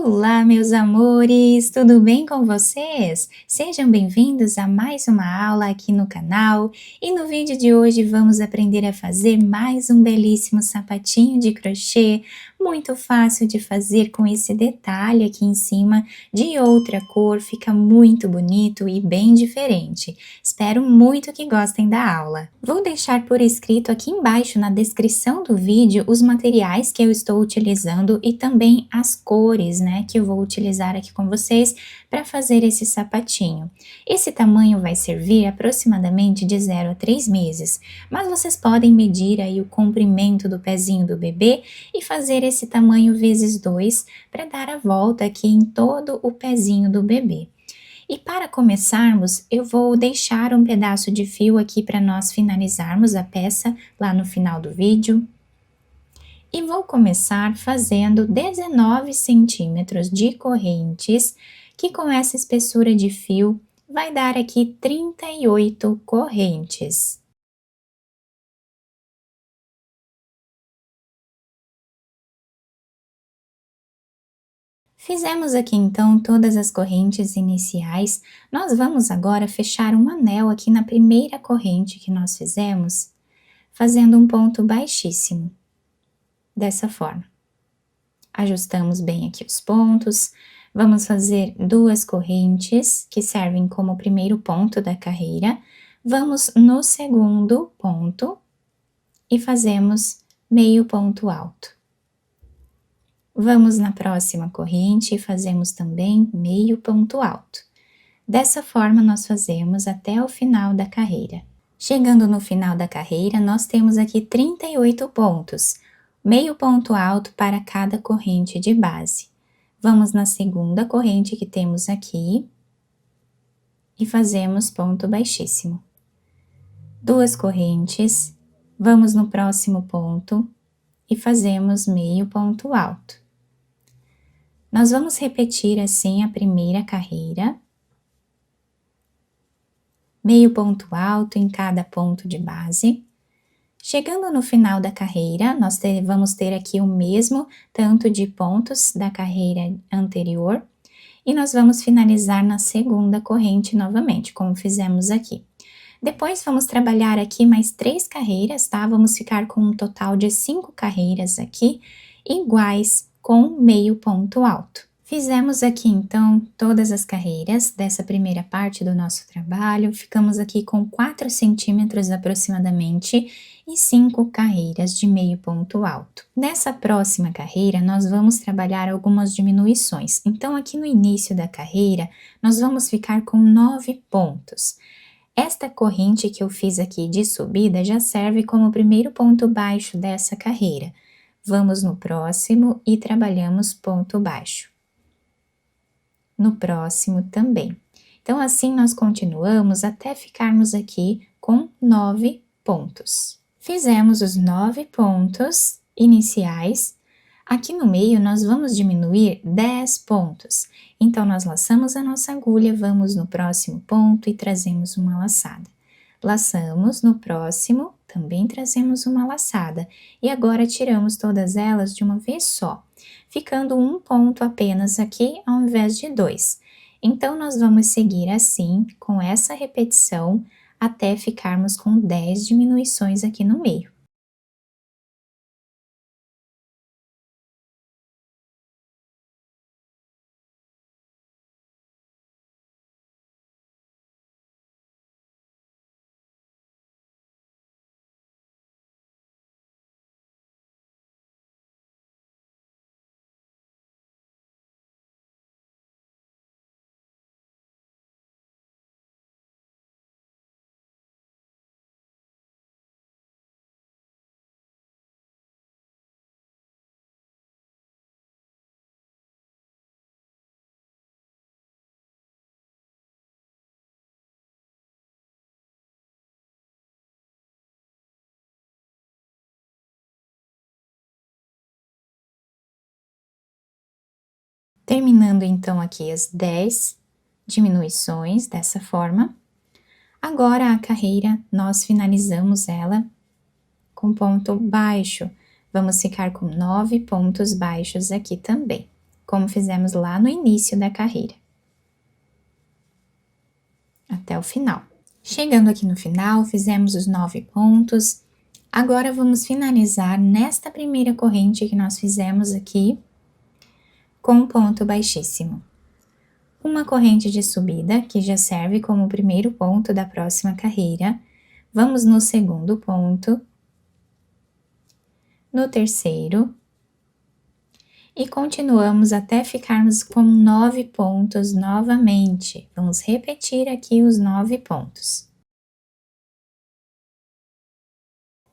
Olá, meus amores, tudo bem com vocês? Sejam bem-vindos a mais uma aula aqui no canal e no vídeo de hoje vamos aprender a fazer mais um belíssimo sapatinho de crochê, muito fácil de fazer com esse detalhe aqui em cima de outra cor, fica muito bonito e bem diferente. Espero muito que gostem da aula. Vou deixar por escrito aqui embaixo na descrição do vídeo os materiais que eu estou utilizando e também as cores, né, que eu vou utilizar aqui com vocês para fazer esse sapatinho. Esse tamanho vai servir aproximadamente de 0 a 3 meses, mas vocês podem medir aí o comprimento do pezinho do bebê e fazer esse tamanho vezes 2 para dar a volta aqui em todo o pezinho do bebê. E para começarmos, eu vou deixar um pedaço de fio aqui para nós finalizarmos a peça lá no final do vídeo. E vou começar fazendo 19 centímetros de correntes, que com essa espessura de fio vai dar aqui 38 correntes. Fizemos aqui então todas as correntes iniciais, nós vamos agora fechar um anel aqui na primeira corrente que nós fizemos, fazendo um ponto baixíssimo, dessa forma. Ajustamos bem aqui os pontos, vamos fazer 2 correntes que servem como primeiro ponto da carreira, vamos no segundo ponto e fazemos meio ponto alto. Vamos na próxima corrente e fazemos também meio ponto alto. Dessa forma, nós fazemos até o final da carreira. Chegando no final da carreira, nós temos aqui 38 pontos, meio ponto alto para cada corrente de base. Vamos na segunda corrente que temos aqui e fazemos ponto baixíssimo. 2 correntes, vamos no próximo ponto e fazemos meio ponto alto. Nós vamos repetir assim a primeira carreira, meio ponto alto em cada ponto de base. Chegando no final da carreira, nós vamos ter aqui o mesmo tanto de pontos da carreira anterior e nós vamos finalizar na segunda corrente novamente, como fizemos aqui. Depois vamos trabalhar aqui mais 3 carreiras, tá? Vamos ficar com um total de 5 carreiras aqui, iguais com meio ponto alto. Fizemos aqui então todas as carreiras dessa primeira parte do nosso trabalho, ficamos aqui com 4 centímetros aproximadamente e 5 carreiras de meio ponto alto. Nessa próxima carreira, nós vamos trabalhar algumas diminuições. Então, aqui no início da carreira, nós vamos ficar com 9 pontos. Esta corrente que eu fiz aqui de subida já serve como primeiro ponto baixo dessa carreira. Vamos no próximo e trabalhamos ponto baixo. No próximo também. Então, assim nós continuamos até ficarmos aqui com 9 pontos. Fizemos os 9 pontos iniciais. Aqui no meio, nós vamos diminuir 10 pontos. Então, nós laçamos a nossa agulha, vamos no próximo ponto e trazemos uma laçada. Laçamos no próximo, também trazemos uma laçada. E agora, tiramos todas elas de uma vez só, ficando um ponto apenas aqui, ao invés de 2. Então, nós vamos seguir assim, com essa repetição, até ficarmos com 10 diminuições aqui no meio. Terminando então aqui as 10 diminuições dessa forma. Agora a carreira, nós finalizamos ela com ponto baixo. Vamos ficar com 9 pontos baixos aqui também. como fizemos lá no início da carreira, até o final. Chegando aqui no final, fizemos os 9 pontos. Agora, vamos finalizar nesta primeira corrente que nós fizemos aqui, com um ponto baixíssimo. Uma corrente de subida, que já serve como o primeiro ponto da próxima carreira. Vamos no segundo ponto, no terceiro, e continuamos até ficarmos com 9 pontos novamente. Vamos repetir aqui os 9 pontos.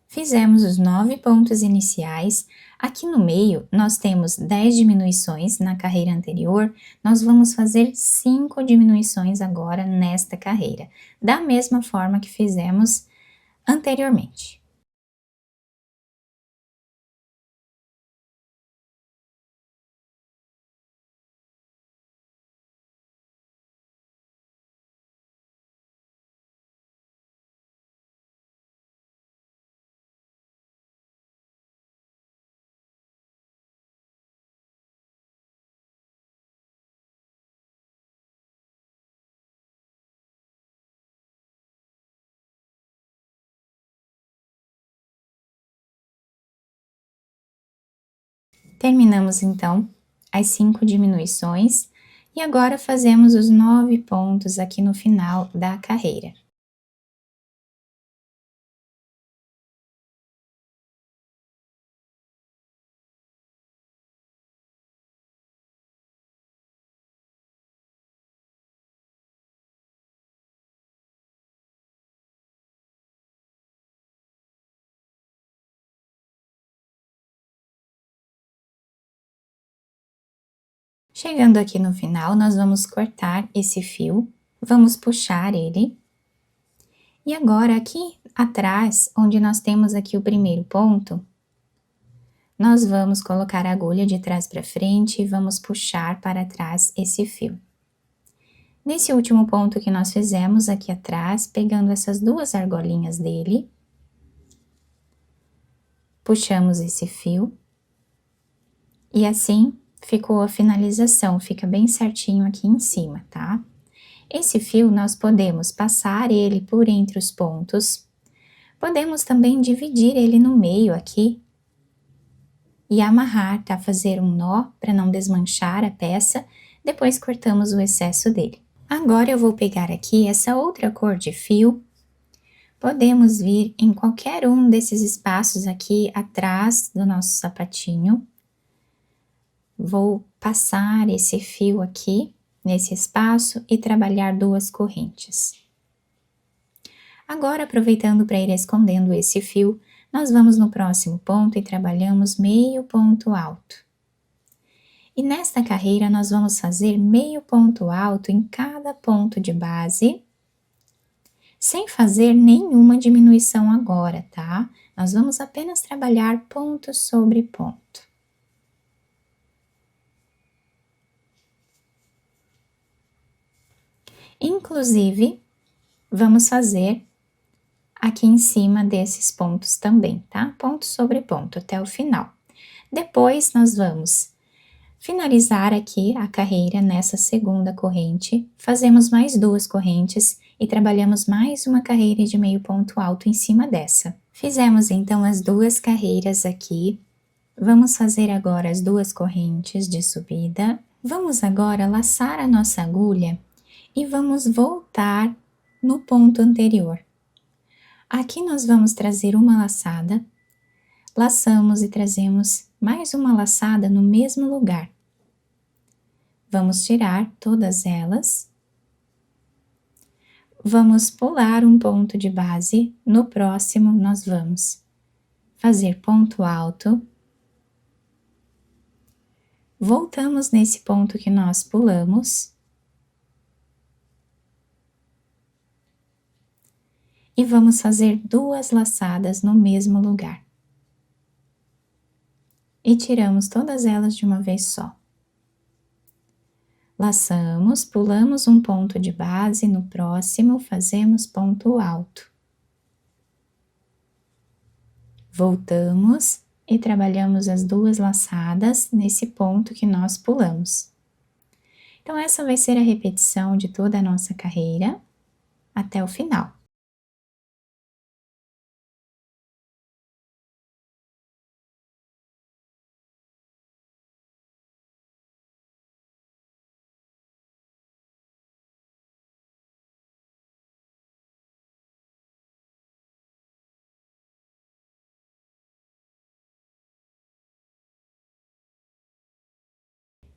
Fizemos os 9 pontos iniciais. Aqui no meio, nós temos 10 diminuições na carreira anterior, nós vamos fazer 5 diminuições agora nesta carreira, da mesma forma que fizemos anteriormente. Terminamos então as 5 diminuições e agora fazemos os 9 pontos aqui no final da carreira. Chegando aqui no final, nós vamos cortar esse fio, vamos puxar ele. E agora aqui atrás, onde nós temos aqui o primeiro ponto, nós vamos colocar a agulha de trás para frente e vamos puxar para trás esse fio. Nesse último ponto que nós fizemos aqui atrás, pegando essas duas argolinhas dele, puxamos esse fio e assim ficou a finalização, fica bem certinho aqui em cima, tá? Esse fio nós podemos passar ele por entre os pontos, podemos também dividir ele no meio aqui e amarrar, tá? Fazer um nó para não desmanchar a peça, depois cortamos o excesso dele. Agora eu vou pegar aqui essa outra cor de fio, podemos vir em qualquer um desses espaços aqui atrás do nosso sapatinho. Vou passar esse fio aqui, nesse espaço, e trabalhar 2 correntes. Agora, aproveitando para ir escondendo esse fio, nós vamos no próximo ponto e trabalhamos meio ponto alto. E nesta carreira, nós vamos fazer meio ponto alto em cada ponto de base, sem fazer nenhuma diminuição agora, tá? Nós vamos apenas trabalhar ponto sobre ponto. Inclusive, vamos fazer aqui em cima desses pontos também, tá? Ponto sobre ponto até o final. Depois, nós vamos finalizar aqui a carreira nessa segunda corrente, fazemos mais 2 correntes e trabalhamos mais uma carreira de meio ponto alto em cima dessa. Fizemos então as 2 carreiras aqui, vamos fazer agora as 2 correntes de subida. Vamos agora laçar a nossa agulha e vamos voltar no ponto anterior. Aqui nós vamos trazer uma laçada, laçamos e trazemos mais uma laçada no mesmo lugar. Vamos tirar todas elas. Vamos pular um ponto de base, no próximo nós vamos fazer ponto alto. Voltamos nesse ponto que nós pulamos. E vamos fazer 2 laçadas no mesmo lugar. E tiramos todas elas de uma vez só. Laçamos, pulamos um ponto de base, no próximo fazemos ponto alto. Voltamos e trabalhamos as 2 laçadas nesse ponto que nós pulamos. Então essa vai ser a repetição de toda a nossa carreira até o final.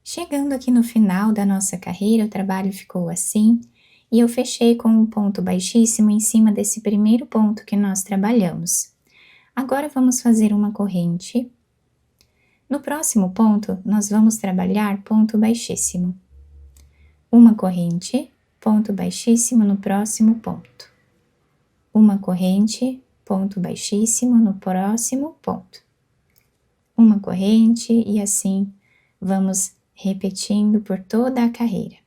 Chegando aqui no final da nossa carreira, o trabalho ficou assim, e eu fechei com um ponto baixíssimo em cima desse primeiro ponto que nós trabalhamos. Agora vamos fazer uma corrente. No próximo ponto, nós vamos trabalhar ponto baixíssimo. Uma corrente, ponto baixíssimo no próximo ponto. Uma corrente, ponto baixíssimo no próximo ponto. Uma corrente e assim vamos repetindo por toda a carreira.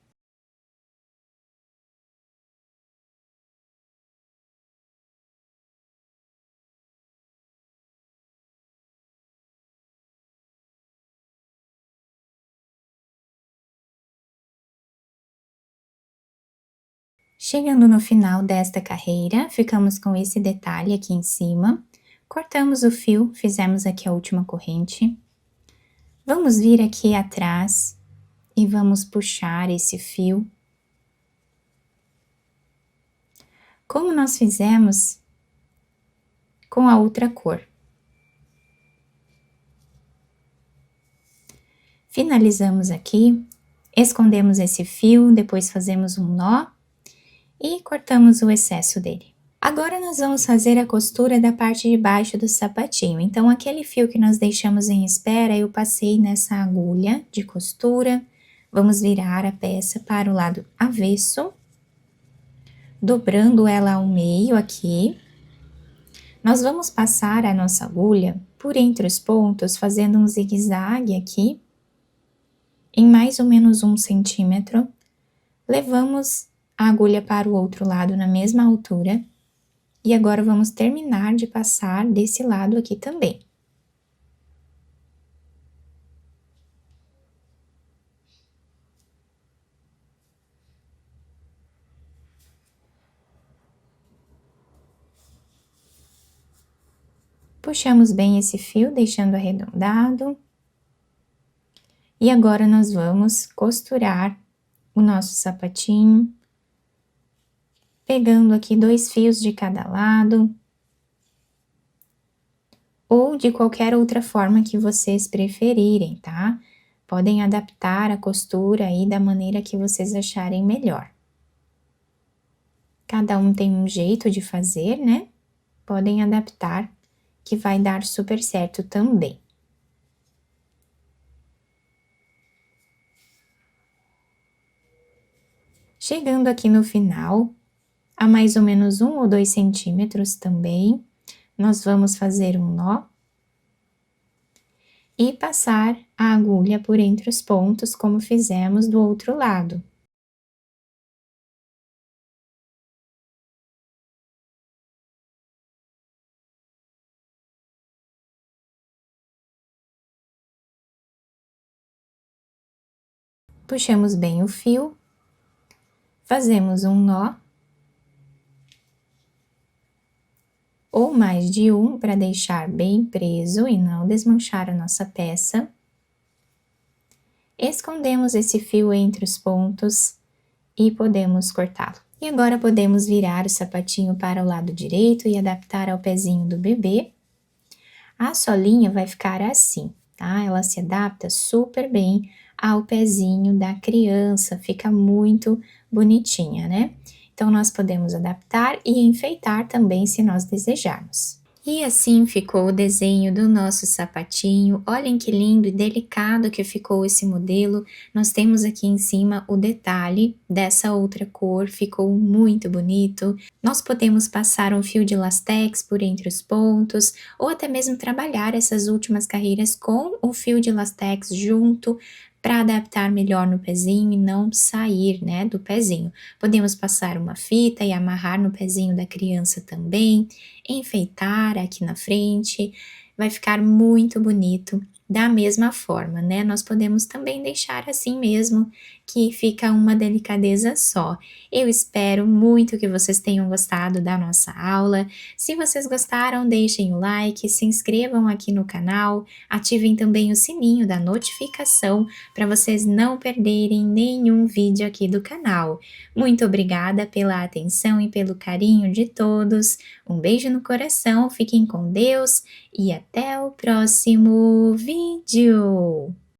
Chegando no final desta carreira, ficamos com esse detalhe aqui em cima, cortamos o fio, fizemos aqui a última corrente. Vamos vir aqui atrás e vamos puxar esse fio. Como nós fizemos com a outra cor. Finalizamos aqui, escondemos esse fio, depois fazemos um nó e cortamos o excesso dele. Agora nós vamos fazer a costura da parte de baixo do sapatinho. Então, aquele fio que nós deixamos em espera, eu passei nessa agulha de costura. Vamos virar a peça para o lado avesso, dobrando ela ao meio aqui. Nós vamos passar a nossa agulha por entre os pontos, fazendo um zigue-zague aqui, em mais ou menos 1 centímetro. Levamos a agulha para o outro lado na mesma altura. E agora vamos terminar de passar desse lado aqui também. Puxamos bem esse fio, deixando arredondado. E agora nós vamos costurar o nosso sapatinho, pegando aqui 2 fios de cada lado, ou de qualquer outra forma que vocês preferirem, tá? Podem adaptar a costura aí da maneira que vocês acharem melhor. Cada um tem um jeito de fazer, né? Podem adaptar, que vai dar super certo também. Chegando aqui no final, a mais ou menos 1 ou 2 centímetros também, nós vamos fazer um nó e passar a agulha por entre os pontos, como fizemos do outro lado. Puxamos bem o fio, fazemos um nó, ou mais de um, para deixar bem preso e não desmanchar a nossa peça. Escondemos esse fio entre os pontos e podemos cortá-lo. E agora podemos virar o sapatinho para o lado direito e adaptar ao pezinho do bebê. A solinha vai ficar assim, tá? Ela se adapta super bem ao pezinho da criança, fica muito bonitinha, né? Então, nós podemos adaptar e enfeitar também se nós desejarmos. E assim ficou o desenho do nosso sapatinho. Olhem que lindo e delicado que ficou esse modelo. Nós temos aqui em cima o detalhe dessa outra cor, ficou muito bonito. Nós podemos passar um fio de lastex por entre os pontos, ou até mesmo trabalhar essas últimas carreiras com o fio de lastex junto, para adaptar melhor no pezinho e não sair, né, do pezinho. Podemos passar uma fita e amarrar no pezinho da criança também, enfeitar aqui na frente, vai ficar muito bonito da mesma forma, né, nós podemos também deixar assim mesmo, que fica uma delicadeza só. Eu espero muito que vocês tenham gostado da nossa aula. Se vocês gostaram, deixem o like, se inscrevam aqui no canal, ativem também o sininho da notificação para vocês não perderem nenhum vídeo aqui do canal. Muito obrigada pela atenção e pelo carinho de todos. Um beijo no coração, fiquem com Deus e até o próximo vídeo!